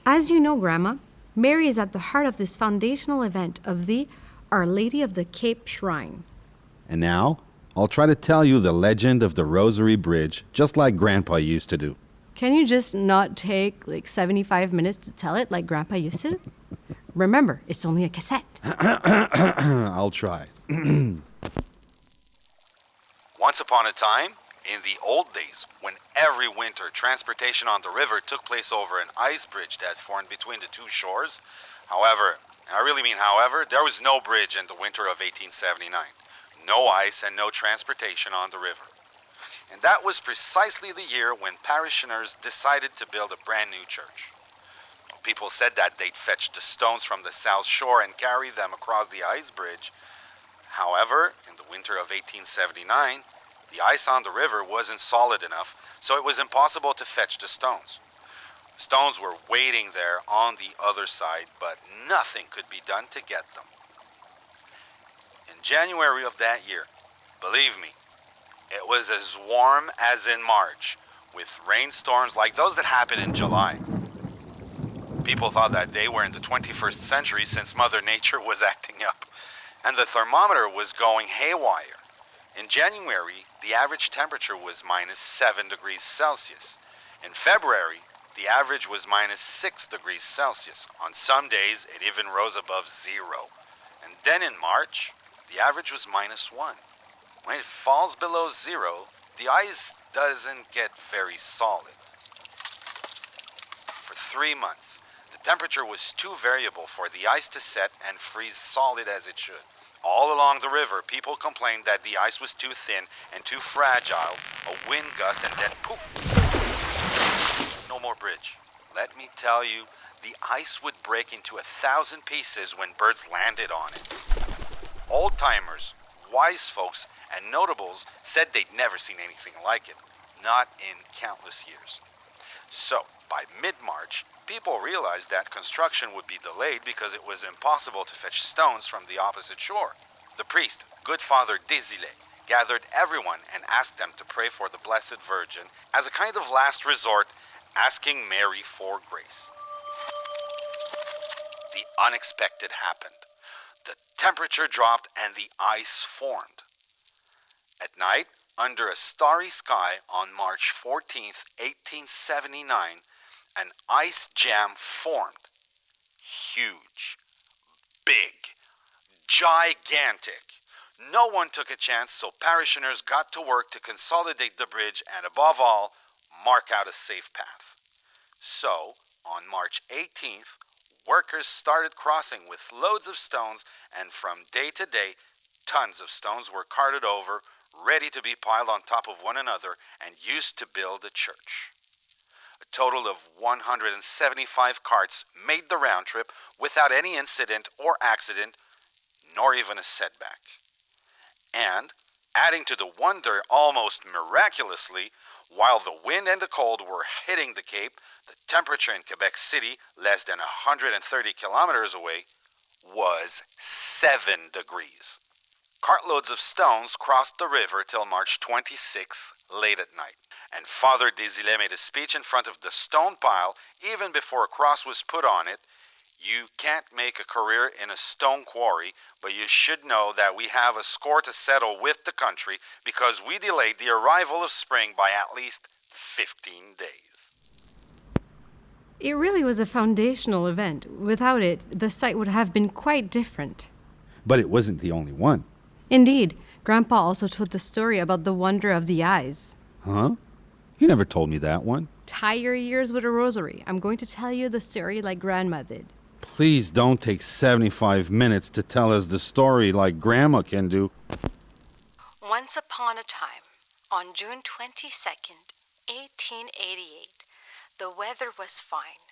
As you know, Grandma, Mary is at the heart of this foundational event of the Our Lady of the Cape Shrine. And now, I'll try to tell you the legend of the Rosary Bridge, just like Grandpa used to do. Can you just not take 75 minutes to tell it like Grandpa used to? Remember, it's only a cassette. I'll try. Once upon a time, in the old days, when every winter transportation on the river took place over an ice bridge that formed between the two shores, however, and I really mean however, there was no bridge in the winter of 1879. No ice and no transportation on the river. And that was precisely the year when parishioners decided to build a brand new church. People said that they'd fetch the stones from the south shore and carry them across the ice bridge. However, in the winter of 1879, the ice on the river wasn't solid enough, so it was impossible to fetch the stones. The stones were waiting there on the other side, but nothing could be done to get them. In January of that year, believe me, it was as warm as in March, with rainstorms like those that happen in July. People thought that they were in the 21st century since Mother Nature was acting up, and the thermometer was going haywire. In January, the average temperature was minus 7 degrees Celsius. In February, the average was minus 6 degrees Celsius. On some days, it even rose above zero. And then in March, the average was minus 1. When it falls below zero, the ice doesn't get very solid. For 3 months, the temperature was too variable for the ice to set and freeze solid as it should. All along the river, people complained that the ice was too thin and too fragile, a wind gust, and then poof! No more bridge. Let me tell you, the ice would break into 1,000 pieces when birds landed on it. Old-timers, wise folks, and notables said they'd never seen anything like it, not in countless years. So, by mid-March, people realized that construction would be delayed because it was impossible to fetch stones from the opposite shore. The priest, Good Father Désilets, gathered everyone and asked them to pray for the Blessed Virgin as a kind of last resort, asking Mary for grace. The unexpected happened. The temperature dropped and the ice formed. At night, under a starry sky on March 14th, 1879, an ice jam formed. Huge, big, gigantic. No one took a chance, so parishioners got to work to consolidate the bridge and, above all, mark out a safe path. So, on March 18th, workers started crossing with loads of stones, and from day to day, tons of stones were carted over, ready to be piled on top of one another and used to build a church. A total of 175 carts made the round trip without any incident or accident, nor even a setback. And, adding to the wonder almost miraculously, while the wind and the cold were hitting the Cape, the temperature in Quebec City, less than 130 kilometers away, was 7 degrees. Cartloads of stones crossed the river till March 26th, late at night. And Father Désilets made a speech in front of the stone pile even before a cross was put on it. You can't make a career in a stone quarry, but you should know that we have a score to settle with the country because we delayed the arrival of spring by at least 15 days. It really was a foundational event. Without it, the site would have been quite different. But it wasn't the only one. Indeed, Grandpa also told the story about the wonder of the eyes. Huh? He never told me that one. Tie your ears with a rosary. I'm going to tell you the story like Grandma did. Please don't take 75 minutes to tell us the story like Grandma can do. Once upon a time, on June 22nd, 1888, the weather was fine.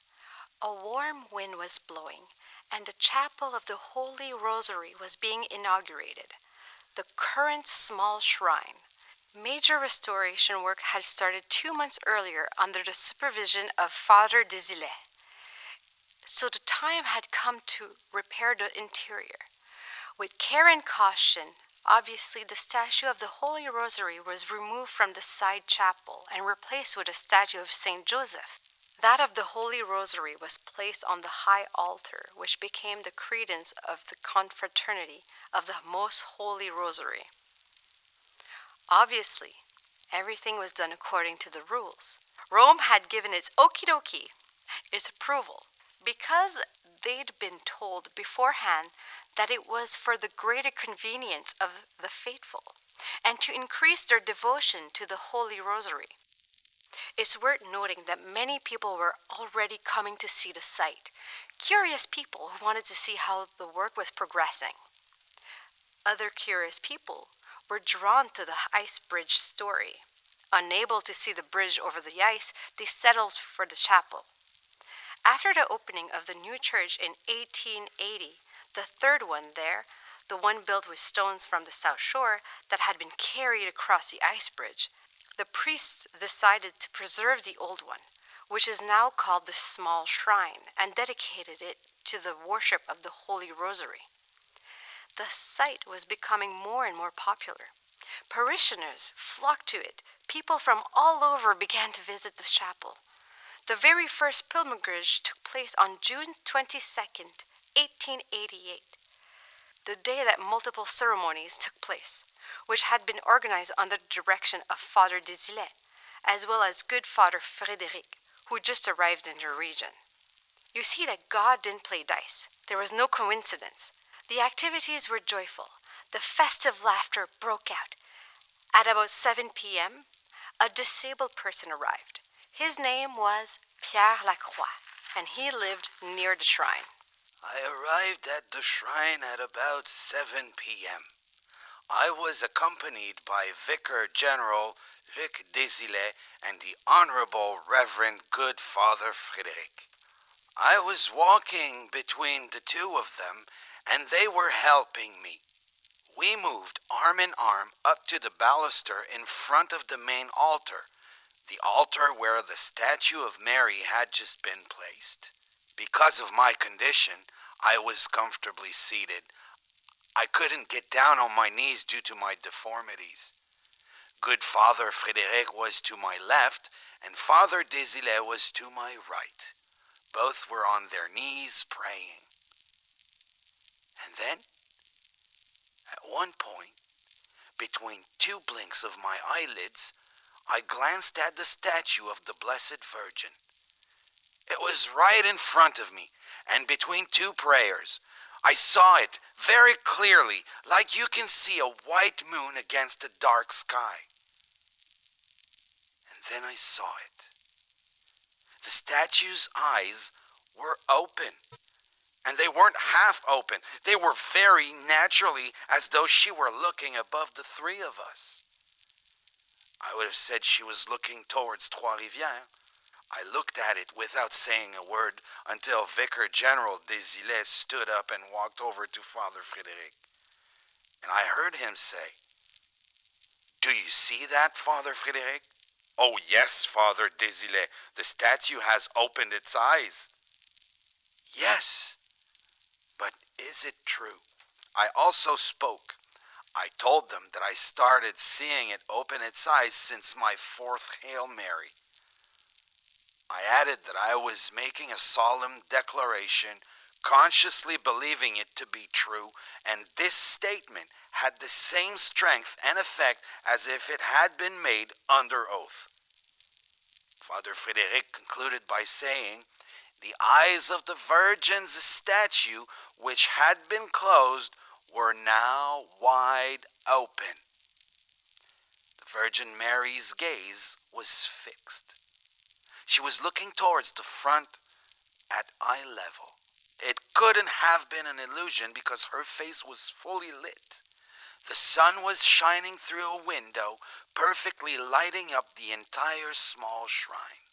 A warm wind was blowing, and the chapel of the Holy Rosary was being inaugurated, the current small shrine. Major restoration work had started 2 months earlier under the supervision of Father Désilets. So the time had come to repair the interior. With care and caution, obviously the statue of the Holy Rosary was removed from the side chapel and replaced with a statue of Saint Joseph. That of the Holy Rosary was placed on the high altar, which became the credence of the confraternity of the Most Holy Rosary. Obviously, everything was done according to the rules. Rome had given its okie dokie, its approval, because they'd been told beforehand that it was for the greater convenience of the faithful and to increase their devotion to the Holy Rosary. It's worth noting that many people were already coming to see the site, curious people who wanted to see how the work was progressing. Other curious people were drawn to the ice bridge story. Unable to see the bridge over the ice, they settled for the chapel. After the opening of the new church in 1880, the third one there, the one built with stones from the South Shore that had been carried across the ice bridge, the priests decided to preserve the old one, which is now called the Small Shrine, and dedicated it to the worship of the Holy Rosary. The site was becoming more and more popular. Parishioners flocked to it. People from all over began to visit the chapel. The very first pilgrimage took place on June 22nd, 1888, the day that multiple ceremonies took place, which had been organized under the direction of Father Desilets, as well as good Father Frédéric, who just arrived in the region. You see that God didn't play dice. There was no coincidence. The activities were joyful. The festive laughter broke out. At about 7 p.m., a disabled person arrived. His name was Pierre Lacroix, and he lived near the shrine. I arrived at the shrine at about 7 p.m. I was accompanied by Vicar General Luc Desilets and the Honorable Reverend Good Father Frédéric. I was walking between the two of them, and they were helping me. We moved arm in arm up to the baluster in front of the main altar, the altar where the statue of Mary had just been placed. Because of my condition, I was comfortably seated. I couldn't get down on my knees due to my deformities. Good Father Frédéric was to my left, and Father Desilets was to my right. Both were on their knees praying. And then, at one point, between two blinks of my eyelids, I glanced at the statue of the Blessed Virgin. It was right in front of me, and between two prayers. I saw it very clearly, like you can see a white moon against a dark sky. And then I saw it. The statue's eyes were open. And they weren't half open. They were very naturally as though she were looking above the three of us. I would have said she was looking towards Trois-Rivières. I looked at it without saying a word until Vicar General Desilets stood up and walked over to Father Frédéric. And I heard him say, "Do you see that, Father Frédéric?" "Oh yes, Father Desilets. The statue has opened its eyes." "Yes. But is it true?" I also spoke. I told them that I started seeing it open its eyes since my fourth Hail Mary. I added that I was making a solemn declaration, consciously believing it to be true, and this statement had the same strength and effect as if it had been made under oath. Father Frédéric concluded by saying, "The eyes of the Virgin's statue, which had been closed, were now wide open." The Virgin Mary's gaze was fixed. She was looking towards the front at eye level. It couldn't have been an illusion because her face was fully lit. The sun was shining through a window, perfectly lighting up the entire small shrine.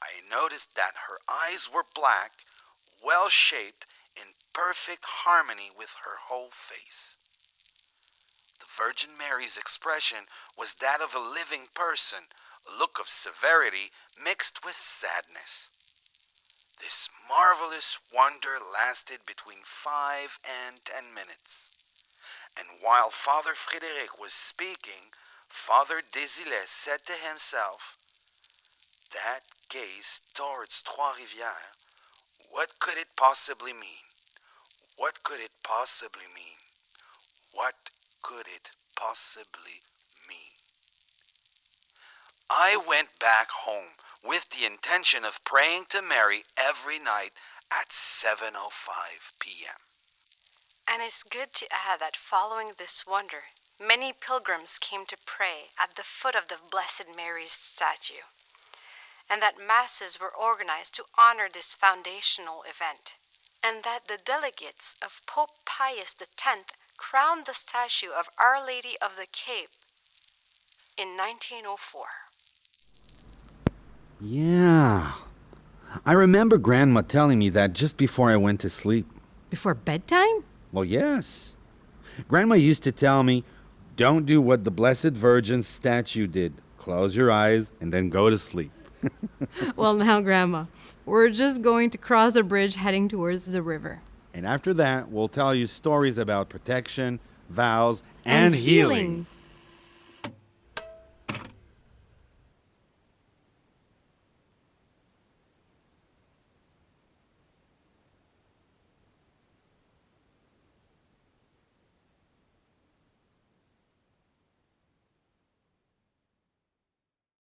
I noticed that her eyes were black, well-shaped, in perfect harmony with her whole face. The Virgin Mary's expression was that of a living person, a look of severity mixed with sadness. This marvelous wonder lasted between 5 and 10 minutes. And while Father Frédéric was speaking, Father Desilets said to himself, that gaze towards Trois-Rivières, what could it possibly mean? What could it possibly mean? What could it possibly mean? I went back home with the intention of praying to Mary every night at 7:05 p.m. And it's good to add that following this wonder, many pilgrims came to pray at the foot of the Blessed Mary's statue, and that masses were organized to honor this foundational event, and that the delegates of Pope Pius X crowned the statue of Our Lady of the Cape in 1904. Yeah. I remember Grandma telling me that just before I went to sleep. Before bedtime? Well, yes. Grandma used to tell me, don't do what the Blessed Virgin's statue did. Close your eyes and then go to sleep. Well, now, Grandma, we're just going to cross a bridge heading towards the river. And after that, we'll tell you stories about protection, vows, and healings.